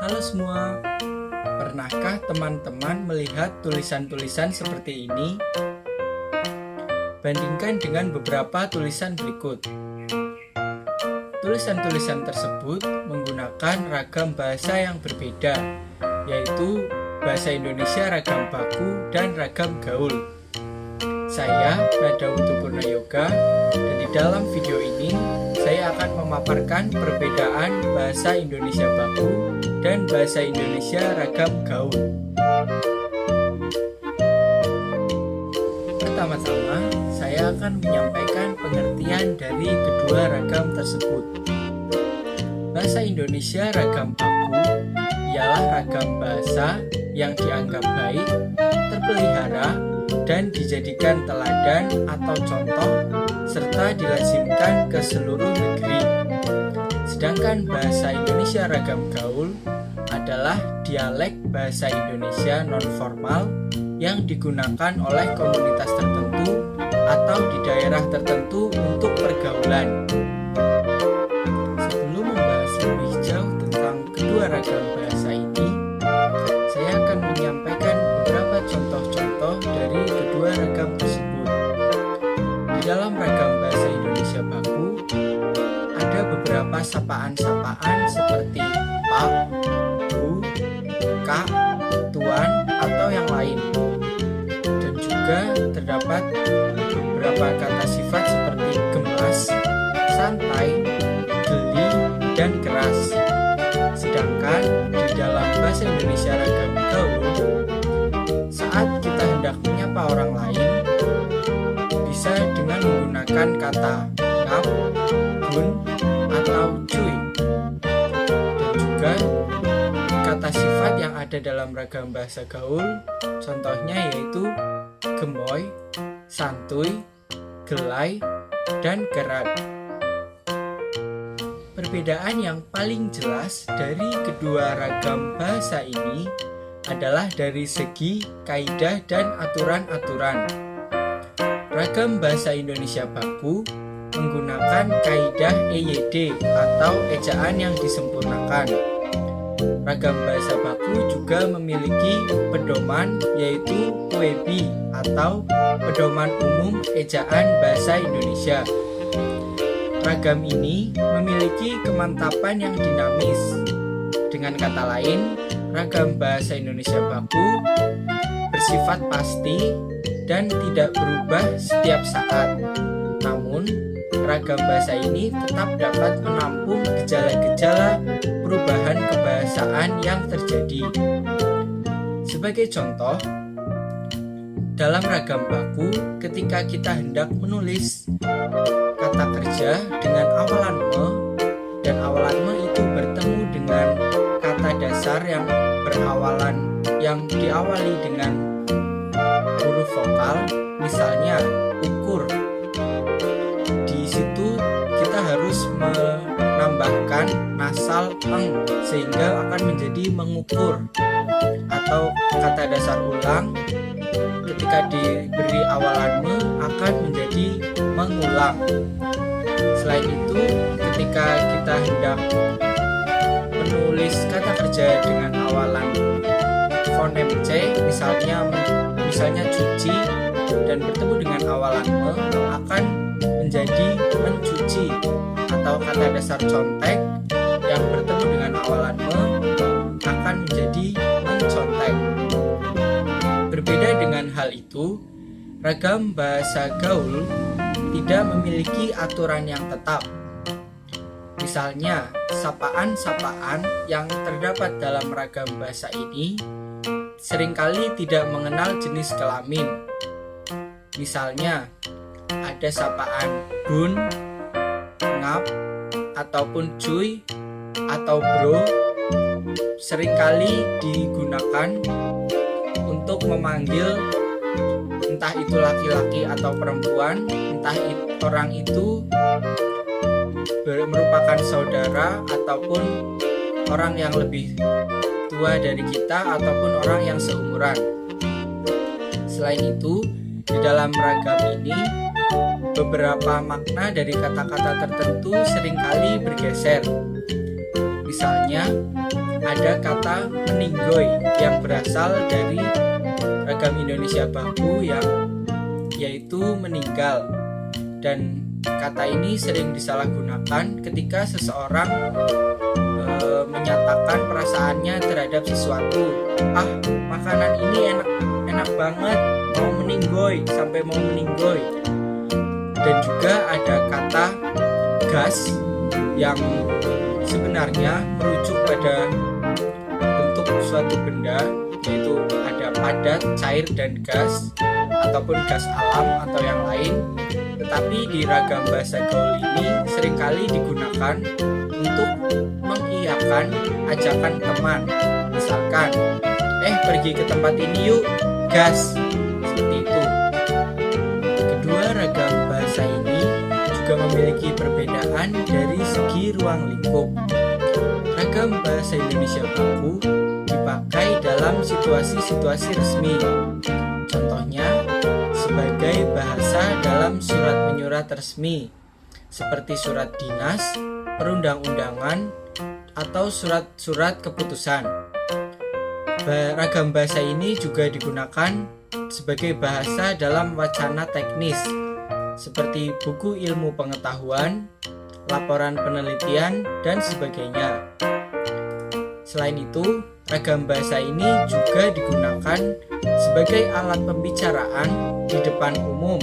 Halo semua, pernahkah teman-teman melihat tulisan-tulisan seperti ini? Bandingkan dengan beberapa tulisan berikut. Tulisan-tulisan tersebut menggunakan ragam bahasa yang berbeda, yaitu bahasa Indonesia ragam baku dan ragam gaul. Saya Nadautu Purnayoga, dan di dalam video ini saya akan memaparkan perbedaan bahasa Indonesia baku dan bahasa Indonesia ragam gaul. Pertama-tama, saya akan menyampaikan pengertian dari kedua ragam tersebut. Bahasa Indonesia ragam baku ialah ragam bahasa yang dianggap baik, terpelihara, dan dijadikan teladan atau contoh serta dilazimkan ke seluruh negeri. Sedangkan bahasa Indonesia ragam gaul adalah dialek bahasa Indonesia non-formal yang digunakan oleh komunitas tertentu atau di daerah tertentu untuk pergaulan. Sebelum membahas lebih jauh tentang kedua ragam bahasa ini, saya akan menyampaikan beberapa contoh-contoh dari kedua ragam tersebut. Di dalam ragam bahasa Indonesia baku, ada beberapa sapaan-sapaan seperti Pak, Bu, Kak, Tuan, atau yang lain. Dan juga terdapat beberapa kata sifat seperti gemas, santai, geli, dan keras. Sedangkan di dalam bahasa Indonesia ragam gaul, saat kita hendak menyapa orang lain, bisa dengan menggunakan kata ngap, bun, atau cuy. Dan juga kata sifat yang ada dalam ragam bahasa gaul, contohnya yaitu gemoy, santuy, gelai, dan gerak. Perbedaan yang paling jelas dari kedua ragam bahasa ini adalah dari segi kaidah dan aturan-aturan. Ragam bahasa Indonesia baku menggunakan kaidah EYD atau ejaan yang disempurnakan. Ragam bahasa baku juga memiliki pedoman yaitu PUEBI atau Pedoman Umum Ejaan Bahasa Indonesia. Ragam ini memiliki kemantapan yang dinamis. Dengan kata lain, ragam bahasa Indonesia baku bersifat pasti dan tidak berubah setiap saat. Namun, ragam bahasa ini tetap dapat menampung gejala-gejala perubahan kebahasaan yang terjadi. Sebagai contoh, dalam ragam baku, ketika kita hendak menulis kata kerja dengan awalan me, dan awalan me itu bertemu dengan kata dasar yang diawali dengan huruf vokal, misalnya ukur. Di situ kita harus menambahkan nasal eng sehingga akan menjadi mengukur. Atau kata dasar ulang ketika diberi awalan me akan menjadi mengulang. Selain itu, ketika kita hendak menulis kata kerja dengan awalan fonem C, misalnya cuci, dan bertemu dengan awalan me akan menjadi mencuci. Atau kata dasar contek yang bertemu dengan awalan me akan menjadi mencontek. Berbeda dengan hal itu, ragam bahasa gaul tidak memiliki aturan yang tetap. Misalnya, sapaan-sapaan yang terdapat dalam ragam bahasa ini seringkali tidak mengenal jenis kelamin. Misalnya, ada sapaan bun, ngap, ataupun cuy, atau bro seringkali digunakan untuk memanggil entah itu laki-laki atau perempuan, entah orang itu merupakan saudara ataupun orang yang lebih tua dari kita ataupun orang yang seumuran. Selain itu, di dalam ragam ini beberapa makna dari kata-kata tertentu seringkali bergeser. Misalnya, ada kata meninggoy yang berasal dari ragam Indonesia baku yang yaitu meninggal, dan kata ini sering disalahgunakan ketika seseorang menyatakan perasaannya terhadap sesuatu. Makanan ini enak banget, mau meninggoy, sampai mau meninggoy. Dan juga ada kata gas yang sebenarnya merujuk pada bentuk suatu benda, yaitu ada padat, cair, dan gas, ataupun gas alam atau yang lain. Tetapi di ragam bahasa gaul ini seringkali digunakan untuk mengiyakan ajakan teman. Misalkan, pergi ke tempat ini yuk, gas, seperti itu. Kedua ragam bahasa ini juga memiliki perbedaan dari segi ruang lingkup. Ragam bahasa Indonesia baku dipakai dalam situasi-situasi resmi. Contohnya, sebagai bahasa dalam surat menyurat resmi, seperti surat dinas, perundang-undangan, atau surat-surat keputusan. Ragam bahasa ini juga digunakan sebagai bahasa dalam wacana teknis, seperti buku ilmu pengetahuan, laporan penelitian, dan sebagainya. Selain itu, ragam bahasa ini juga digunakan sebagai alat pembicaraan di depan umum,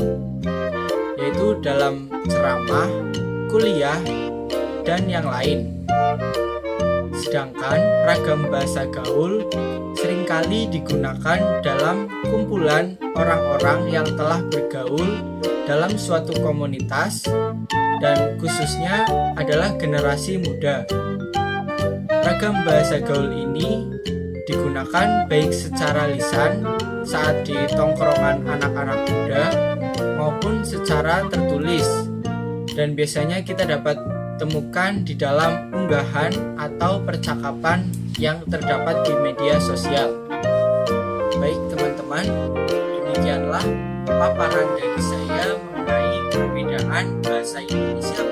yaitu dalam ceramah, kuliah, dan yang lain. Sedangkan ragam bahasa gaul seringkali digunakan dalam kumpulan orang-orang yang telah bergaul dalam suatu komunitas, dan khususnya adalah generasi muda. Ragam bahasa gaul ini digunakan baik secara lisan saat di tongkrongan anak-anak muda maupun secara tertulis, dan biasanya kita dapat temukan di dalam unggahan atau percakapan yang terdapat di media sosial. Baik teman-teman, demikianlah paparan dari saya mengenai perbedaan bahasa Indonesia